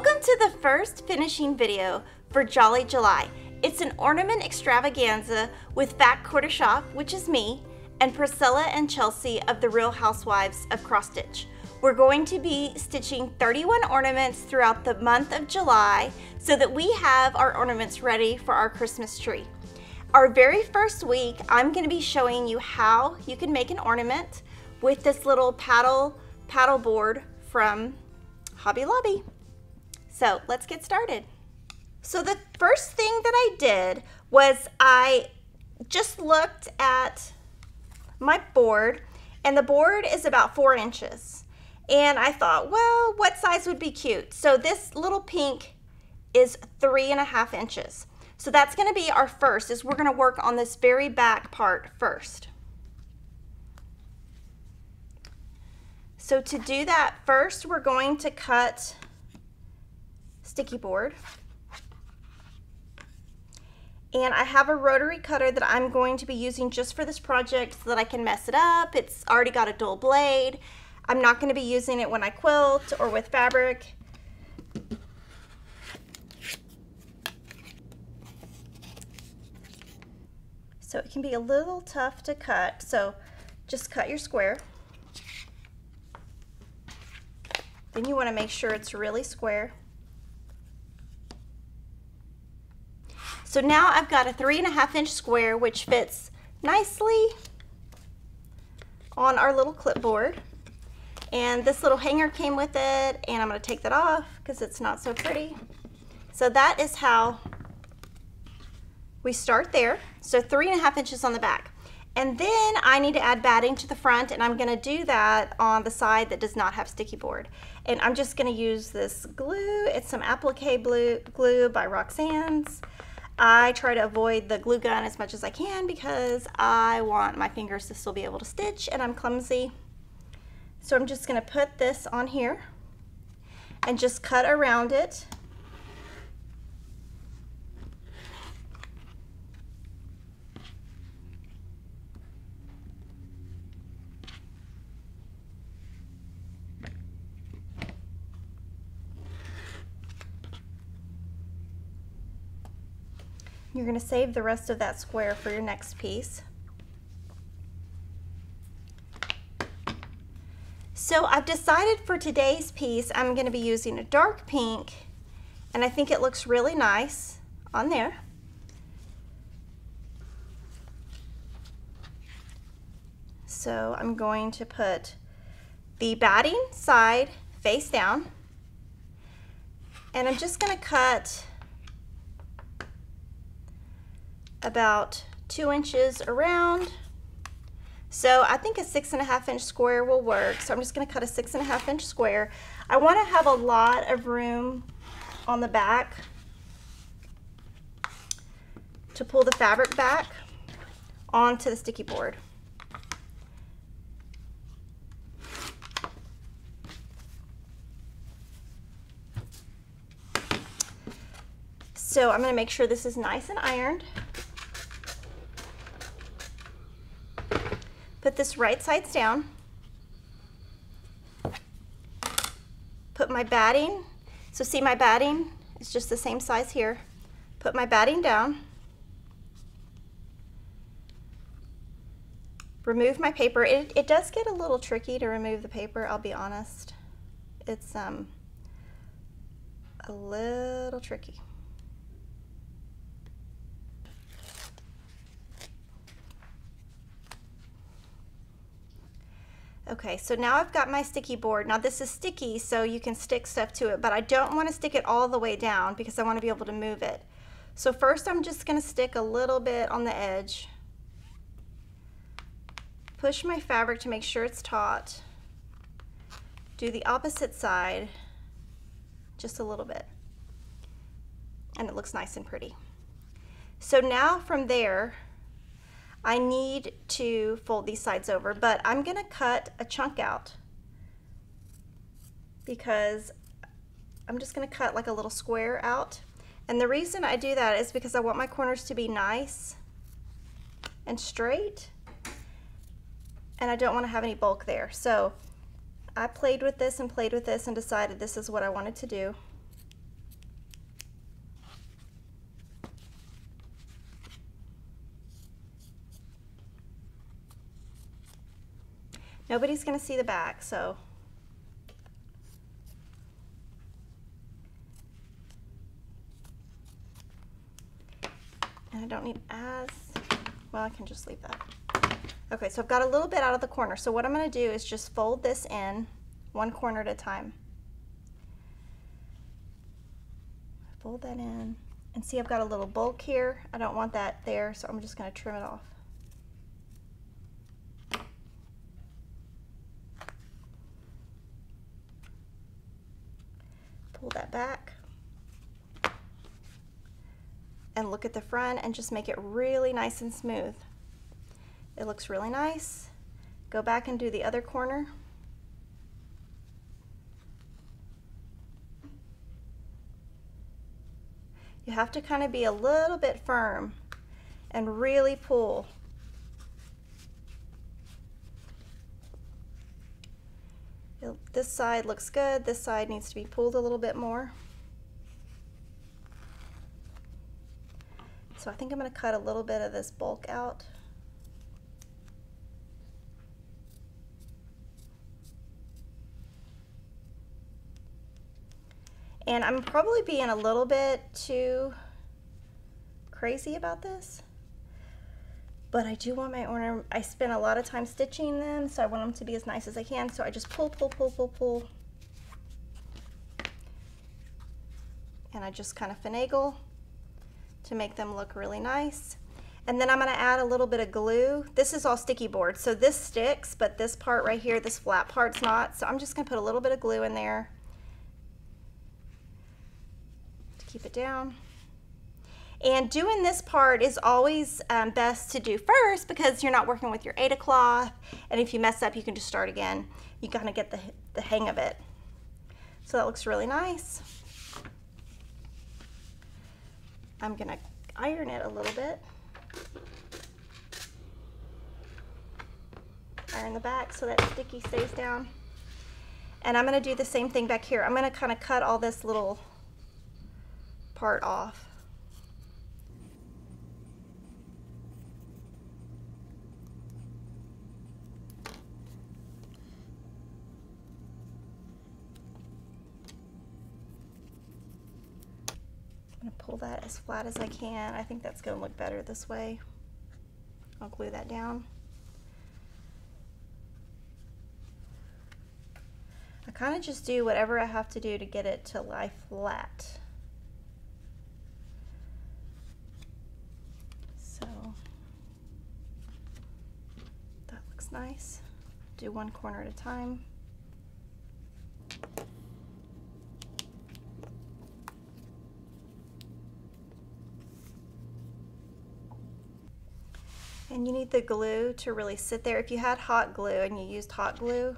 Welcome to the first finishing video for Jolly July. It's an ornament extravaganza with Fat Quarter Shop, which is me, and Priscilla and Chelsea of the Real Housewives of Cross Stitch. We're going to be stitching 31 ornaments throughout the month of July so that we have our ornaments ready for our Christmas tree. Our very first week, I'm going to be showing you how you can make an ornament with this little paddle board from Hobby Lobby. So let's get started. So the first thing that I did was I just looked at my board, and the board is about 4 inches. And I thought, well, what size would be cute? So this little pink is 3.5 inches. So that's gonna be our first, is we're gonna work on this very back part first. So to do that, first we're going to cut sticky board. And I have a rotary cutter that I'm going to be using just for this project so that I can mess it up. It's already got a dull blade. I'm not going to be using it when I quilt or with fabric. So it can be a little tough to cut, so just cut your square. Then you want to make sure it's really square. So now I've got a 3.5 inch square which fits nicely on our little clipboard. And this little hanger came with it, and I'm going to take that off because it's not so pretty. So that is how we start there. So 3.5 inches on the back. And then I need to add batting to the front, and I'm going to do that on the side that does not have sticky board. And I'm just going to use this glue. It's some applique glue by Roxanne's. I try to avoid the glue gun as much as I can because I want my fingers to still be able to stitch, and I'm clumsy. So I'm just going to put this on here and just cut around it. You're going to save the rest of that square for your next piece. So I've decided for today's piece I'm going to be using a dark pink, and I think it looks really nice on there. So I'm going to put the batting side face down, and I'm just going to cut about 2 inches around. So I think a 6.5 inch square will work. So I'm just going to cut a 6.5 inch square. I want to have a lot of room on the back to pull the fabric back onto the sticky board. So I'm going to make sure this is nice and ironed. Put this right sides down. Put my batting, so see my batting is just the same size here. Put my batting down. Remove my paper. It does get a little tricky to remove the paper, I'll be honest. It's a little tricky. Okay, so now I've got my sticky board. Now this is sticky, so you can stick stuff to it, but I don't want to stick it all the way down because I want to be able to move it. So first I'm just going to stick a little bit on the edge. Push my fabric to make sure it's taut. Do the opposite side, just a little bit. And it looks nice and pretty. So now from there, I need to fold these sides over, but I'm going to cut a chunk out because I'm just going to cut like a little square out. And the reason I do that is because I want my corners to be nice and straight, and I don't want to have any bulk there. So I played with this and decided this is what I wanted to do. Nobody's gonna see the back, so. And I don't need as, well, I can just leave that. Okay, so I've got a little bit out of the corner. So what I'm gonna do is just fold this in one corner at a time. Fold that in, and see I've got a little bulk here. I don't want that there, so I'm just gonna trim it off. Pull that back. And look at the front and just make it really nice and smooth. It looks really nice. Go back and do the other corner. You have to kind of be a little bit firm and really pull. This side looks good. This side needs to be pulled a little bit more. So I think I'm going to cut a little bit of this bulk out. And I'm probably being a little bit too crazy about this, but I do want my ornament. I spent a lot of time stitching them, so I want them to be as nice as I can. So I just pull, pull, pull, pull, pull. And I just kind of finagle to make them look really nice. And then I'm going to add a little bit of glue. This is all sticky board, so this sticks, but this part right here, this flat part's not. So I'm just going to put a little bit of glue in there to keep it down. And doing this part is always best to do first, because you're not working with your Aida cloth, and if you mess up you can just start again. You kind of get the hang of it. So that looks really nice. I'm going to iron it a little bit. Iron the back so that sticky stays down. And I'm going to do the same thing back here. I'm going to kind of cut all this little part off. I'm going to pull that as flat as I can. I think that's going to look better this way. I'll glue that down. I kind of just do whatever I have to do to get it to lie flat. So that looks nice. Do one corner at a time. And you need the glue to really sit there. If you had hot glue and you used hot glue,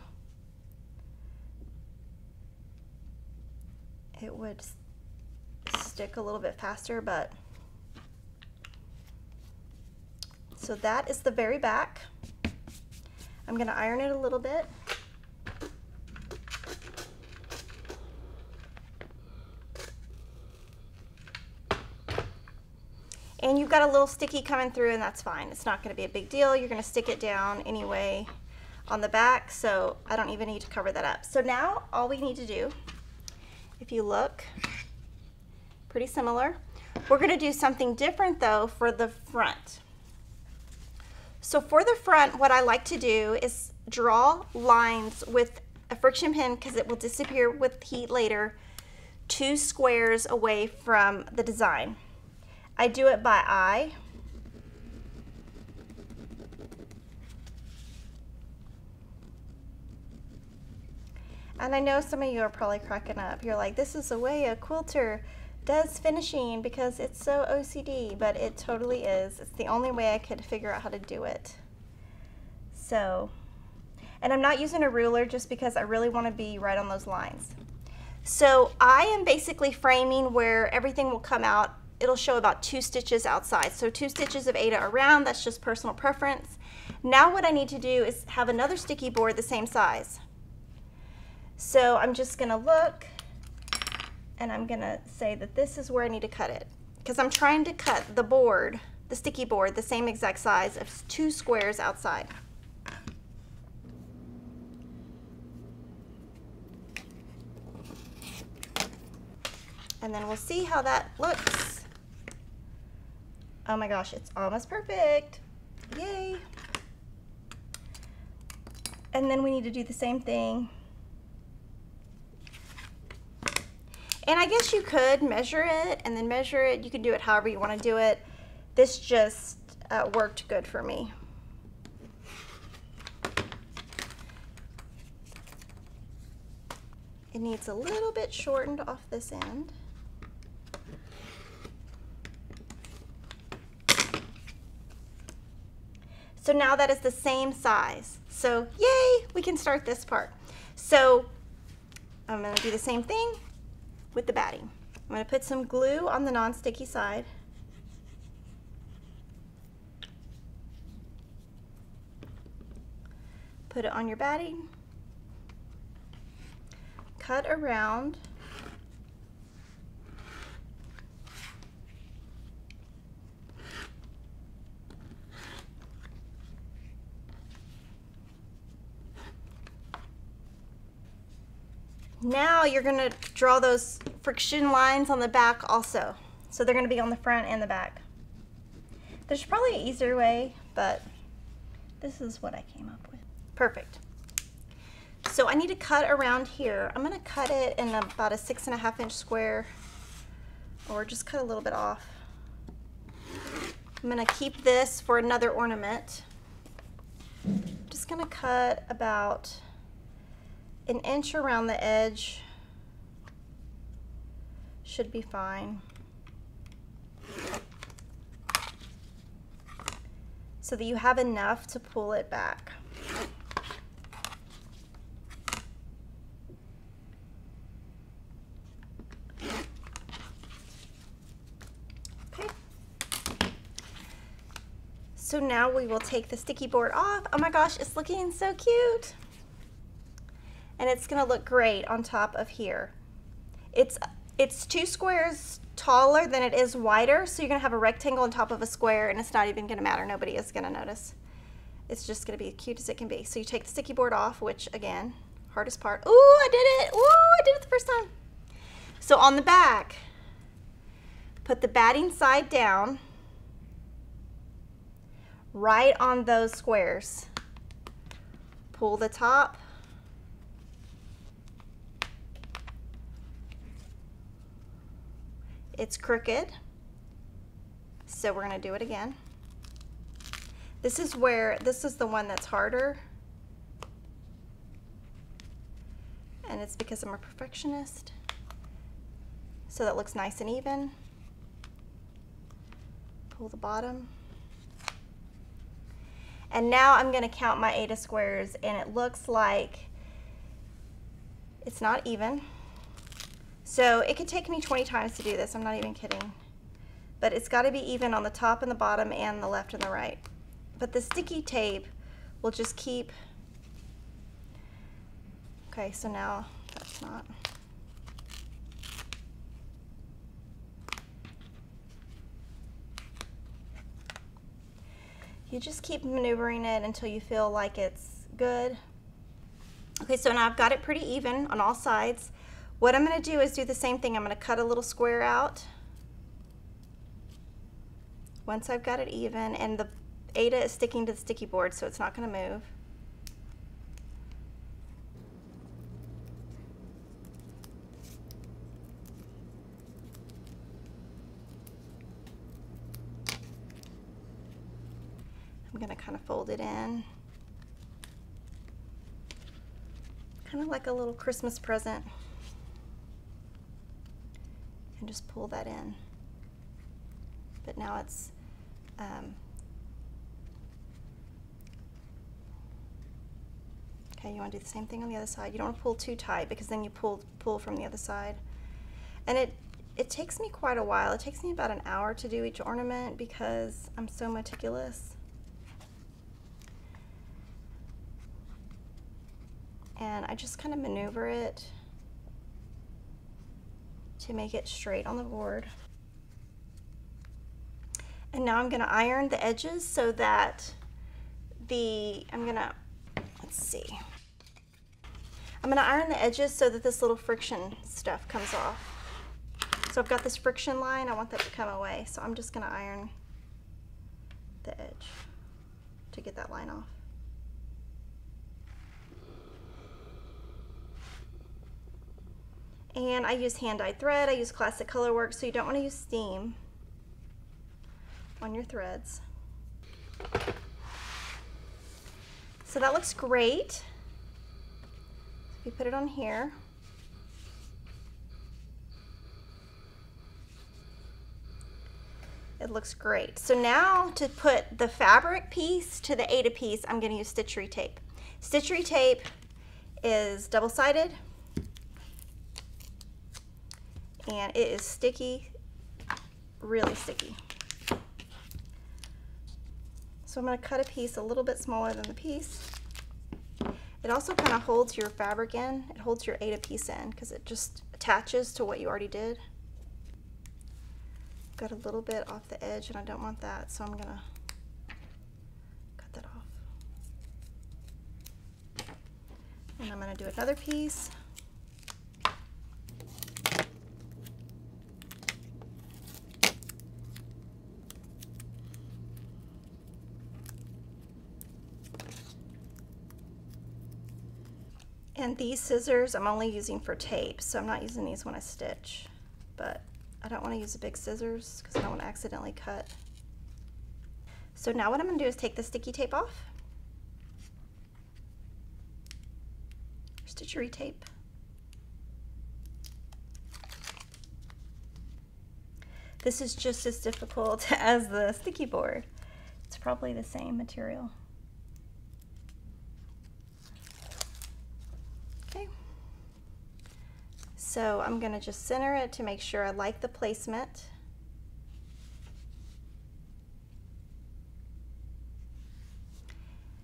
it would stick a little bit faster, but so that is the very back. I'm going to iron it a little bit. And you've got a little sticky coming through, and that's fine. It's not going to be a big deal. You're going to stick it down anyway on the back, so I don't even need to cover that up. So now all we need to do, if you look, pretty similar. We're going to do something different though for the front. So for the front, what I like to do is draw lines with a friction pin, because it will disappear with heat later, 2 squares away from the design. I do it by eye. And I know some of you are probably cracking up. You're like, this is the way a quilter does finishing because it's so OCD, but it totally is. It's the only way I could figure out how to do it. So, and I'm not using a ruler just because I really want to be right on those lines. So I am basically framing where everything will come out. It'll show about 2 stitches outside. So 2 stitches of Aida around, that's just personal preference. Now what I need to do is have another sticky board the same size. So I'm just gonna look, and I'm gonna say that this is where I need to cut it, because I'm trying to cut the board, the sticky board, the same exact size of 2 squares outside. And then we'll see how that looks. Oh my gosh, it's almost perfect. Yay. And then we need to do the same thing. And I guess you could measure it and then measure it. You can do it however you want to do it. This just worked good for me. It needs a little bit shortened off this end. So now that is the same size. So yay, we can start this part. So I'm going to do the same thing with the batting. I'm going to put some glue on the non-sticky side. Put it on your batting. Cut around. Now you're going to draw those friction lines on the back also. So they're going to be on the front and the back. There's probably an easier way, but this is what I came up with. Perfect. So I need to cut around here. I'm going to cut it in about a 6.5 inch square, or just cut a little bit off. I'm going to keep this for another ornament. Just going to cut about an inch around the edge. Should be fine. So that you have enough to pull it back. Okay. So now we will take the sticky board off. Oh my gosh, it's looking so cute. And it's gonna look great on top of here. It's 2 squares taller than it is wider, so you're gonna have a rectangle on top of a square, and it's not even gonna matter. Nobody is gonna notice. It's just gonna be as cute as it can be. So you take the sticky board off, which again, hardest part. Ooh, I did it! Ooh, I did it the first time. So on the back, put the batting side down, right on those squares. Pull the top. It's crooked, so we're going to do it again. This is the one that's harder, and it's because I'm a perfectionist, so that looks nice and even. Pull the bottom, and now I'm going to count my 8 of squares, and it looks like it's not even. So it could take me 20 times to do this, I'm not even kidding. But it's got to be even on the top and the bottom and the left and the right. But the sticky tape will just keep. Okay, so now that's not. You just keep maneuvering it until you feel like it's good. Okay, so now I've got it pretty even on all sides. What I'm going to do is do the same thing. I'm going to cut a little square out once I've got it even, and the Ada is sticking to the sticky board, so it's not going to move. I'm going to kind of fold it in, kind of like a little Christmas present. And just pull that in. But now it's okay, you want to do the same thing on the other side. You don't want to pull too tight, because then you pull from the other side. And it takes me quite a while. It takes me about an hour to do each ornament because I'm so meticulous. And I just kind of maneuver it to make it straight on the board. And now I'm going to iron the edges so that I'm going to iron the edges so that this little friction stuff comes off. So I've got this friction line, I want that to come away. So I'm just gonna iron the edge to get that line off. And I use hand-dyed thread, I use classic color work, so you don't want to use steam on your threads. So that looks great. If you put it on here, it looks great. So now to put the fabric piece to the Aida piece, I'm going to use stitchery tape. Stitchery tape is double-sided and it is sticky, really sticky. So I'm going to cut a piece a little bit smaller than the piece. It also kind of holds your fabric in. It holds your Aida piece in because it just attaches to what you already did. Got a little bit off the edge and I don't want that, so I'm going to cut that off. And I'm going to do another piece. And these scissors I'm only using for tape, so I'm not using these when I stitch. But I don't want to use the big scissors because I don't want to accidentally cut. So now what I'm going to do is take the sticky tape off. Stitchery tape. This is just as difficult as the sticky board. It's probably the same material. Okay. So I'm going to just center it to make sure I like the placement.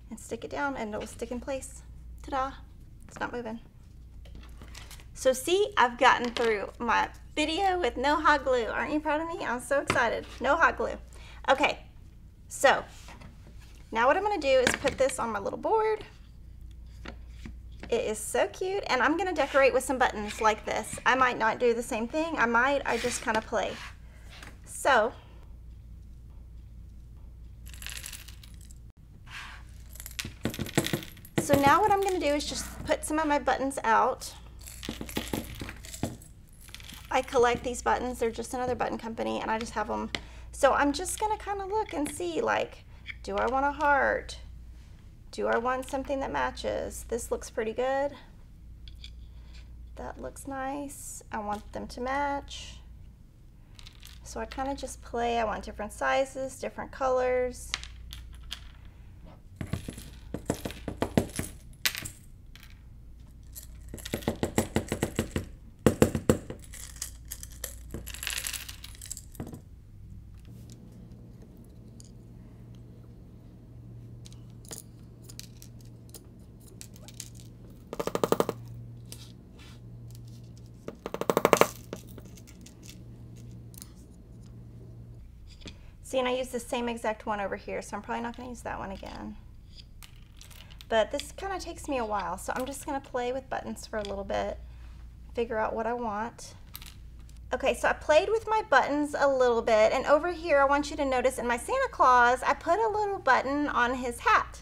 And stick it down and it will stick in place. Ta-da! It's not moving. So see, I've gotten through my video with no hot glue. Aren't you proud of me? I'm so excited. No hot glue. Okay, so now what I'm going to do is put this on my little board. It is so cute, and I'm going to decorate with some buttons like this. I might not do the same thing. I just kind of play. So now what I'm going to do is just put some of my buttons out. I collect these buttons. They're just another button company, and I just have them. So I'm just going to kind of look and see, like, do I want a heart? Do I want something that matches? This looks pretty good. That looks nice. I want them to match. So I kind of just play. I want different sizes, different colors. See, and I use the same exact one over here, so I'm probably not going to use that one again. But this kind of takes me a while, so I'm just going to play with buttons for a little bit, figure out what I want. Okay, so I played with my buttons a little bit, and over here I want you to notice in my Santa Claus, I put a little button on his hat.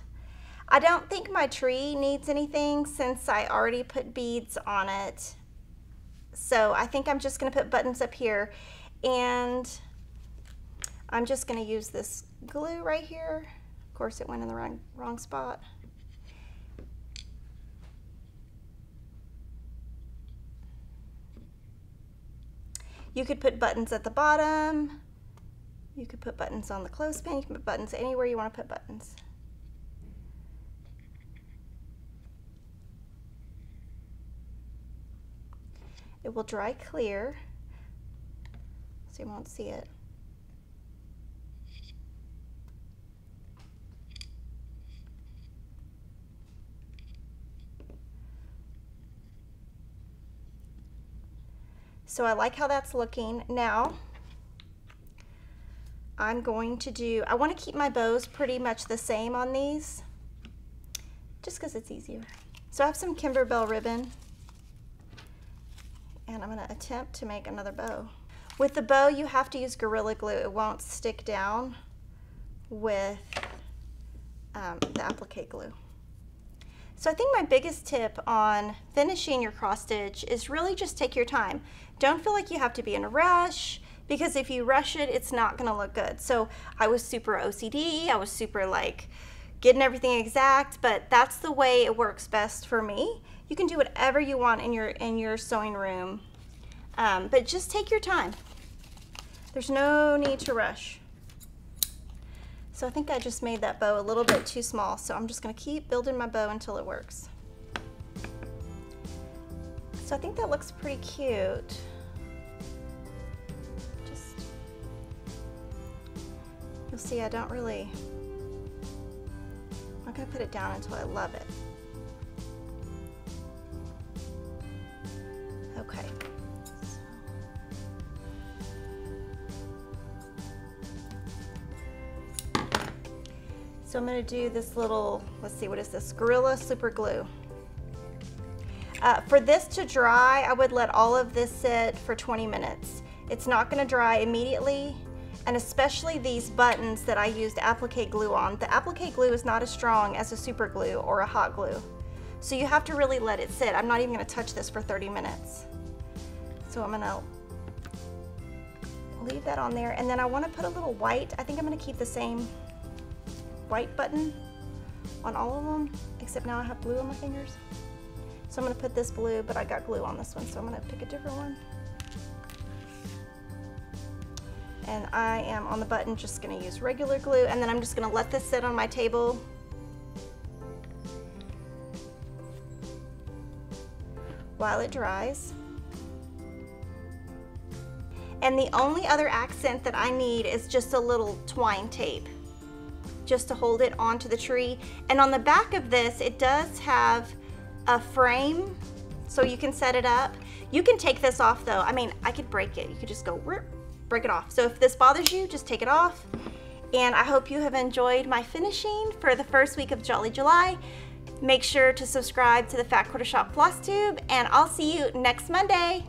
I don't think my tree needs anything since I already put beads on it. So I think I'm just going to put buttons up here, and I'm just going to use this glue right here. Of course, it went in the wrong spot. You could put buttons at the bottom. You could put buttons on the clothespin. You can put buttons anywhere you want to put buttons. It will dry clear, so you won't see it. So I like how that's looking. Now, I'm going to do, I want to keep my bows pretty much the same on these, just because it's easier. So I have some Kimberbell ribbon, and I'm going to attempt to make another bow. With the bow, you have to use Gorilla Glue. It won't stick down with the applique glue. So I think my biggest tip on finishing your cross stitch is really just take your time. Don't feel like you have to be in a rush, because if you rush it, it's not gonna look good. So I was super OCD, I was super like getting everything exact, but that's the way it works best for me. You can do whatever you want in your sewing room, but just take your time. There's no need to rush. So I think I just made that bow a little bit too small, so I'm just gonna keep building my bow until it works. So I think that looks pretty cute. You'll see I don't really, I'm not gonna put it down until I love it. Okay. So I'm gonna do this little, let's see, what is this? Gorilla Super Glue. For this to dry, I would let all of this sit for 20 minutes. It's not gonna dry immediately, and especially these buttons that I used applique glue on. The applique glue is not as strong as a super glue or a hot glue. So you have to really let it sit. I'm not even gonna touch this for 30 minutes. So I'm gonna leave that on there, and then I wanna put a little white. I think I'm gonna keep the same white button on all of them, except now I have blue on my fingers. So I'm gonna put this blue, but I got glue on this one, so I'm gonna pick a different one. And I am on the button just gonna use regular glue, and then I'm just gonna let this sit on my table while it dries. And the only other accent that I need is just a little twine tape, just to hold it onto the tree. And on the back of this, it does have a frame, so you can set it up. You can take this off though. I mean, I could break it. You could just go break it off. So if this bothers you, just take it off. And I hope you have enjoyed my finishing for the first week of Jolly July. Make sure to subscribe to the Fat Quarter Shop FlossTube, and I'll see you next Monday.